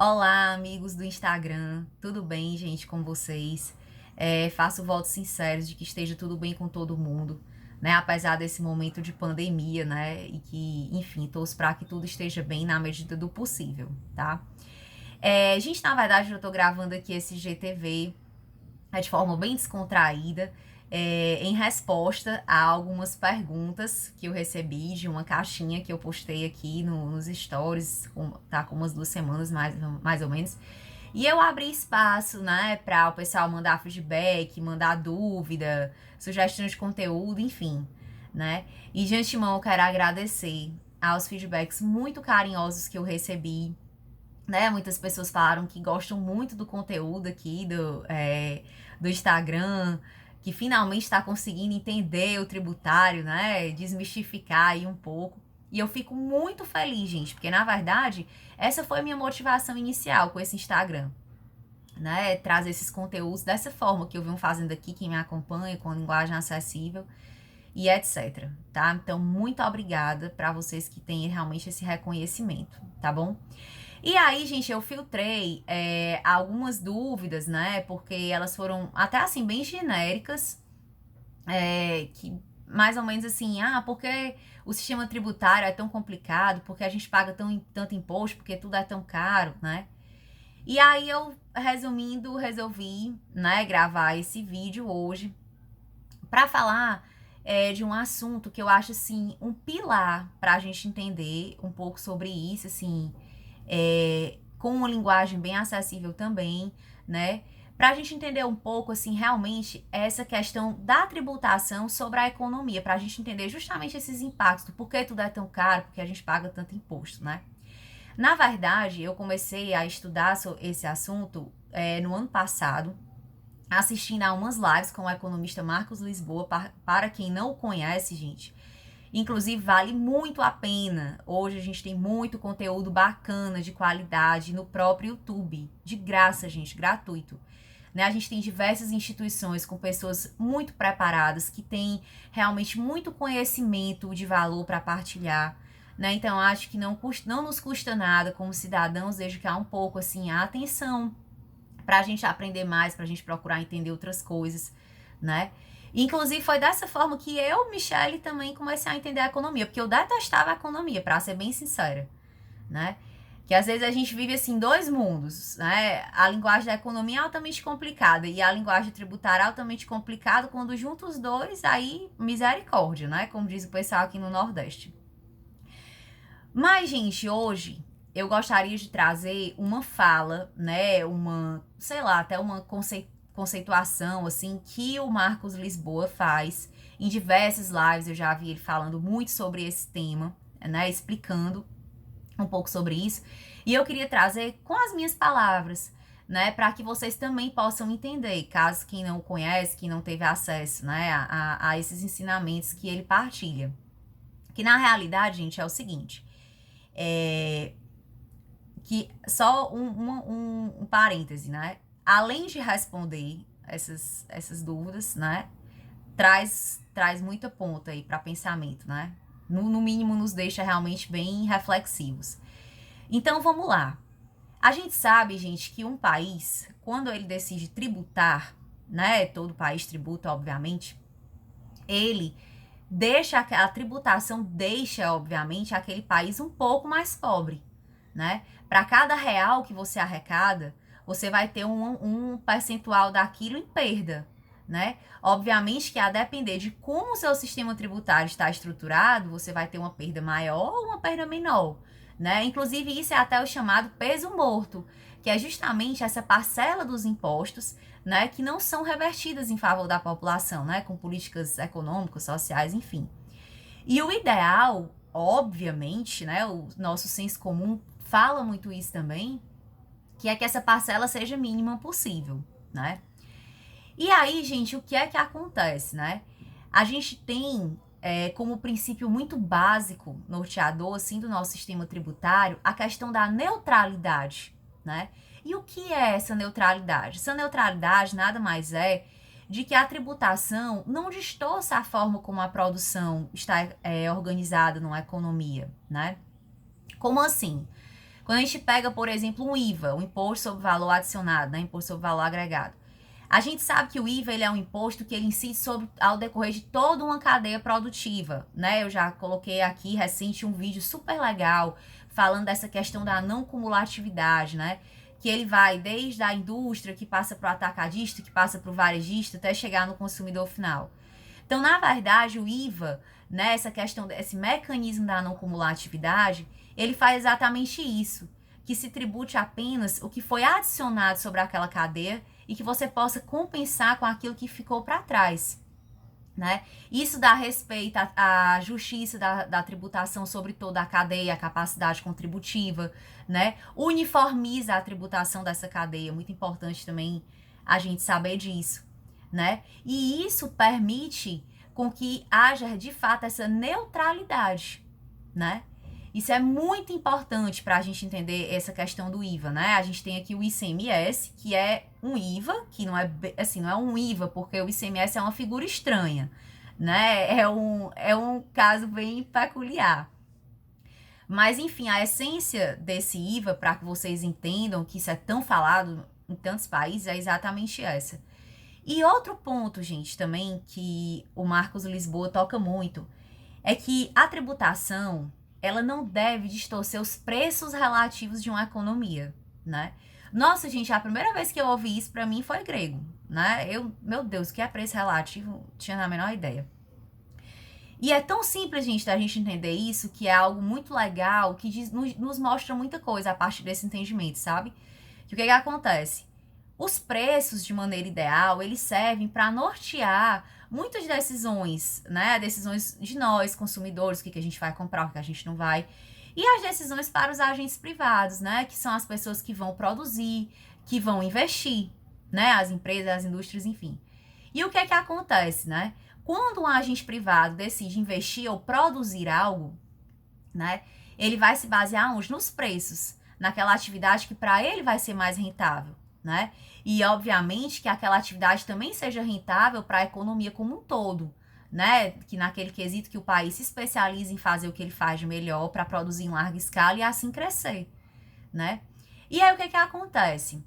Olá, amigos do Instagram, tudo bem, gente, com vocês? Faço votos sinceros de que esteja tudo bem com todo mundo, né? Apesar desse momento de pandemia, né? E que, enfim, torço para que tudo esteja bem na medida do possível, tá? Gente, na verdade, eu tô gravando aqui esse GTV de forma bem descontraída, em resposta a algumas perguntas que eu recebi de uma caixinha que eu postei aqui nos stories, tá com umas 2 semanas mais ou menos. E eu abri espaço, né, para o pessoal mandar feedback, mandar dúvida, sugestão de conteúdo, enfim, né? E de antemão eu quero agradecer aos feedbacks muito carinhosos que eu recebi, né? Muitas pessoas falaram que gostam muito do conteúdo aqui do Instagram, que finalmente está conseguindo entender o tributário, né? Desmistificar aí um pouco. E eu fico muito feliz, gente, porque na verdade essa foi a minha motivação inicial com esse Instagram, né? Trazer esses conteúdos dessa forma que eu venho fazendo aqui, quem me acompanha, com linguagem acessível e etc, tá? Então, muito obrigada para vocês que têm realmente esse reconhecimento, tá bom? E aí, gente, eu filtrei algumas dúvidas, né? Porque elas foram até assim bem genéricas, que mais ou menos assim, porque o sistema tributário é tão complicado, porque a gente paga tanto imposto, porque tudo é tão caro, né? E aí eu, resumindo, resolvi, né, gravar esse vídeo hoje para falar de um assunto que eu acho assim um pilar para a gente entender um pouco sobre isso, assim, com uma linguagem bem acessível também, né? Para a gente entender um pouco, assim, realmente essa questão da tributação sobre a economia, para a gente entender justamente esses impactos, do porquê tudo é tão caro, porque a gente paga tanto imposto, né? Na verdade, eu comecei a estudar esse assunto no ano passado, assistindo a umas lives com o economista Marcos Lisboa. Para quem não o conhece, gente, inclusive vale muito a pena. Hoje a gente tem muito conteúdo bacana, de qualidade, no próprio YouTube. De graça, gente, gratuito. Né? A gente tem diversas instituições com pessoas muito preparadas, que têm realmente muito conhecimento de valor para partilhar. Né? Então, acho que não nos custa nada como cidadãos dedicar um pouco assim, a atenção para a gente aprender mais, para a gente procurar entender outras coisas, né? Inclusive, foi dessa forma que eu, Michelle, também comecei a entender a economia, porque eu detestava a economia, para ser bem sincera, né? Que às vezes a gente vive assim dois mundos, né? A linguagem da economia é altamente complicada e a linguagem tributária é altamente complicada. Quando junta os dois, aí misericórdia, né? Como diz o pessoal aqui no Nordeste. Mas, gente, hoje eu gostaria de trazer uma fala, né? Sei lá, até uma conceituação, assim, que o Marcos Lisboa faz em diversas lives. Eu já vi ele falando muito sobre esse tema, né? Explicando um pouco sobre isso. E eu queria trazer com as minhas palavras, né? Para que vocês também possam entender, caso quem não o conhece, quem não teve acesso, né? A esses ensinamentos que ele partilha. Que na realidade, gente, é o seguinte. É, que só um parêntese, né? Além de responder essas dúvidas, né? Traz muita ponta aí para pensamento, né? No mínimo nos deixa realmente bem reflexivos. Então vamos lá. A gente sabe, gente, que um país, quando ele decide tributar, né? Todo país tributa, obviamente, ele a tributação deixa, obviamente, aquele país um pouco mais pobre, né? Para cada real que você arrecada, você vai ter um percentual daquilo em perda, né? Obviamente que a depender de como o seu sistema tributário está estruturado, você vai ter uma perda maior ou uma perda menor, né? Inclusive, isso é até o chamado peso morto, que é justamente essa parcela dos impostos, né, que não são revertidas em favor da população, né, com políticas econômicas, sociais, enfim. E o ideal, obviamente, né, o nosso senso comum fala muito isso também, que é que essa parcela seja mínima possível, né? E aí, gente, o que é que acontece, né? A gente tem como princípio muito básico, norteador, assim, do nosso sistema tributário, a questão da neutralidade, né? E o que é essa neutralidade? Essa neutralidade nada mais é de que a tributação não distorça a forma como a produção está organizada numa economia, né? Como assim? Quando a gente pega, por exemplo, um IVA, o Imposto sobre Valor Adicionado, né? Imposto sobre Valor Agregado. A gente sabe que o IVA ele é um imposto que ele incide sobre, ao decorrer de toda uma cadeia produtiva, né? Eu já coloquei aqui recente um vídeo super legal falando dessa questão da não cumulatividade, né? Que ele vai desde a indústria, que passa para o atacadista, que passa para o varejista, até chegar no consumidor final. Então, na verdade, o IVA, né, essa questão, esse mecanismo da não cumulatividade, ele faz exatamente isso, que se tribute apenas o que foi adicionado sobre aquela cadeia e que você possa compensar com aquilo que ficou para trás, né? Isso dá respeito à justiça da tributação sobre toda a cadeia, a capacidade contributiva, né? Uniformiza a tributação dessa cadeia, muito importante também a gente saber disso, né? E isso permite com que haja, de fato, essa neutralidade, né? Isso é muito importante para a gente entender essa questão do IVA, né? A gente tem aqui o ICMS, que é um IVA, que não é assim, não é um IVA, porque o ICMS é uma figura estranha, né? É um caso bem peculiar. Mas, enfim, a essência desse IVA, para que vocês entendam que isso é tão falado em tantos países, é exatamente essa. E outro ponto, gente, também, que o Marcos Lisboa toca muito, é que a tributação, ela não deve distorcer os preços relativos de uma economia, né? Nossa, gente, a primeira vez que eu ouvi isso pra mim foi grego, né? Meu Deus, o que é preço relativo? Tinha a menor ideia. E é tão simples, gente, da gente entender isso, que é algo muito legal, que nos mostra muita coisa a partir desse entendimento, sabe? Que o que acontece? Os preços, de maneira ideal, eles servem para nortear muitas decisões, né? Decisões de nós, consumidores, o que a gente vai comprar, o que a gente não vai. E as decisões para os agentes privados, né? Que são as pessoas que vão produzir, que vão investir, né? As empresas, as indústrias, enfim. E o que acontece, né? Quando um agente privado decide investir ou produzir algo, né? Ele vai se basear onde? Nos preços, naquela atividade que para ele vai ser mais rentável, né? E, obviamente, que aquela atividade também seja rentável para a economia como um todo, né? Que naquele quesito que o país se especialize em fazer o que ele faz de melhor para produzir em larga escala e assim crescer, né? E aí, o que acontece?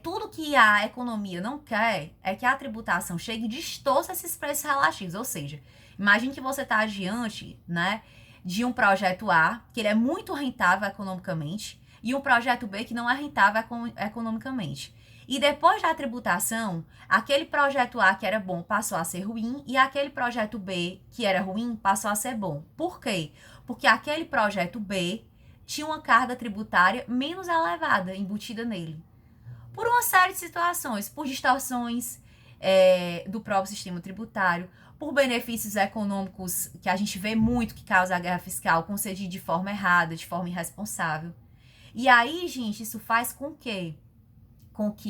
Tudo que a economia não quer é que a tributação chegue e distorça esses preços relativos. Ou seja, imagine que você está diante, né, de um projeto A, que ele é muito rentável economicamente, e um projeto B que não é rentável economicamente. E depois da tributação, aquele projeto A que era bom passou a ser ruim e aquele projeto B que era ruim passou a ser bom. Por quê? Porque aquele projeto B tinha uma carga tributária menos elevada embutida nele. Por uma série de situações, por distorções do próprio sistema tributário, por benefícios econômicos que a gente vê muito que causa a guerra fiscal, concedido de forma errada, de forma irresponsável. E aí, gente, isso faz com que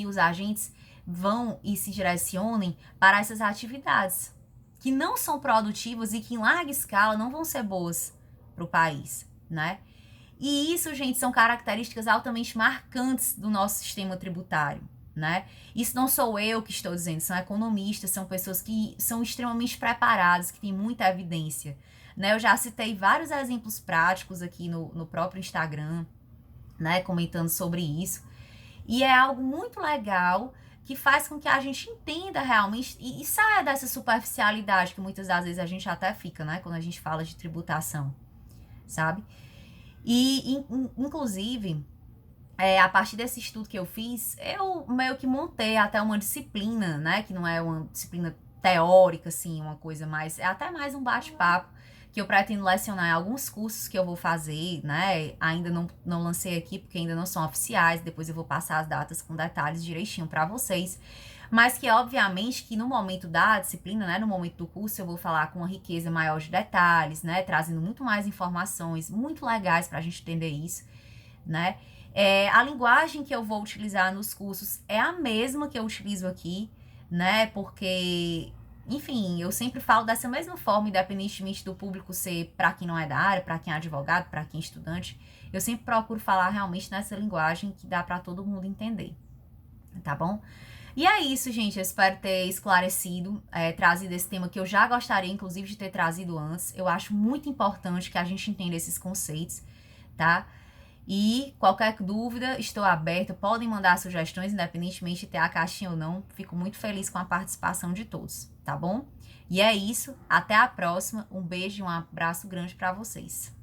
os agentes vão e se direcionem para essas atividades que não são produtivas e que em larga escala não vão ser boas para o país, né? E isso, gente, são características altamente marcantes do nosso sistema tributário, né? Isso não sou eu que estou dizendo, são economistas, são pessoas que são extremamente preparadas, que têm muita evidência, né? Eu já citei vários exemplos práticos aqui no próprio Instagram, né, comentando sobre isso. E é algo muito legal que faz com que a gente entenda realmente e saia dessa superficialidade que muitas das vezes a gente até fica, né, quando a gente fala de tributação, sabe? E, inclusive, a partir desse estudo que eu fiz, eu meio que montei até uma disciplina, né? Que não é uma disciplina teórica, assim, uma coisa mais... É até mais um bate-papo que eu pretendo lecionar em alguns cursos que eu vou fazer, né? Ainda não lancei aqui, porque ainda não são oficiais. Depois eu vou passar as datas com detalhes direitinho para vocês. Mas que, obviamente, que no momento da disciplina, né, no momento do curso, eu vou falar com uma riqueza maior de detalhes, né, trazendo muito mais informações muito legais para a gente entender isso, né. A linguagem que eu vou utilizar nos cursos é a mesma que eu utilizo aqui, né, porque, enfim, eu sempre falo dessa mesma forma, independentemente do público ser para quem não é da área, para quem é advogado, para quem é estudante, eu sempre procuro falar realmente nessa linguagem que dá para todo mundo entender, tá bom? E é isso, gente. Eu espero ter esclarecido, trazido esse tema que eu já gostaria, inclusive, de ter trazido antes. Eu acho muito importante que a gente entenda esses conceitos, tá? E qualquer dúvida, estou aberta, podem mandar sugestões, independentemente de ter a caixinha ou não. Fico muito feliz com a participação de todos, tá bom? E é isso, até a próxima. Um beijo e um abraço grande para vocês.